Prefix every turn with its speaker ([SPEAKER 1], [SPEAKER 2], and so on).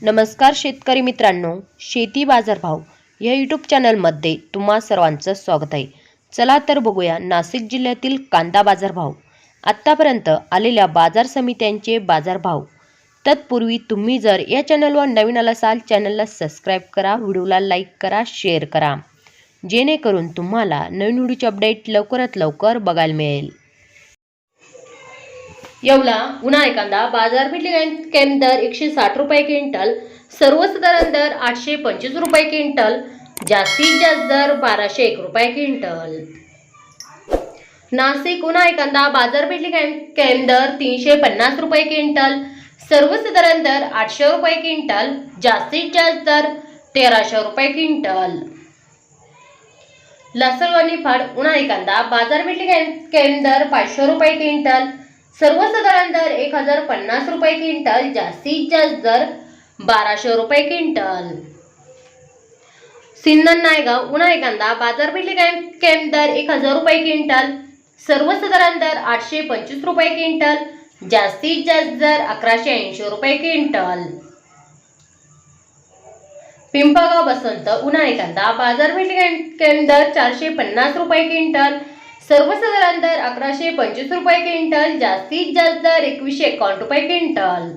[SPEAKER 1] नमस्कार शेतकरी मित्रांनो, शेती बाजारभाव या यूट्यूब चॅनलमध्ये तुम्हा सर्वांचं स्वागत आहे। चला तर बघूया नाशिक जिल्ह्यातील कांदा बाजारभाव, आत्तापर्यंत आलेल्या बाजार समित्यांचे बाजारभाव। तत्पूर्वी तुम्ही जर या चॅनलवर नवीन असाल चॅनलला सबस्क्राईब करा, व्हिडिओला लाईक करा, शेअर करा, जेणेकरून तुम्हाला नवीन व्हिडिओचे अपडेट लवकरात लवकर बघायला मिळेल। येवला उन्हाळी कांदा बाजारपेठ कॅम्प दर 160 रुपये क्विंटल, सर्वसाधारण दर 825 रुपये क्विंटल, जास्तीत जास्त दर 1201 रुपये क्विंटल। नाशिक उन्हाळी कांदा बाजारपेठ कॅम्प दर 350 रुपये क्विंटल, सर्वसाधारण दर 800 रुपये क्विंटल, जास्तीत जास्त दर 1300 रुपये क्विंटल। लासलगाव फाड उन्हाळी कांदा बाजारपेठ कॅम्प दर 500 रुपये क्विंटल, सर्वसाधारण दर 1050 रुपये क्विंटल, जास्तीत जास्त दर 1200 रुपये क्विंटल। सिन्नर नायगाव उन्हाळी कांदा बाजारपेठ कॅम्प दर 1000 रुपये क्विंटल, सर्वसाधारण दर 825 रुपये क्विंटल, जास्तीत जास्त दर 1180 रुपये क्विंटल। पिंपळगाव बसंत उन्हाळी कांदा बाजारपेठ कॅम्प दर 450 रुपये क्विंटल, सर्वसाधारण दर 1125 रुपये क्विंटल, जास्तीत जास्त दर 2151 रुपये क्विंटल।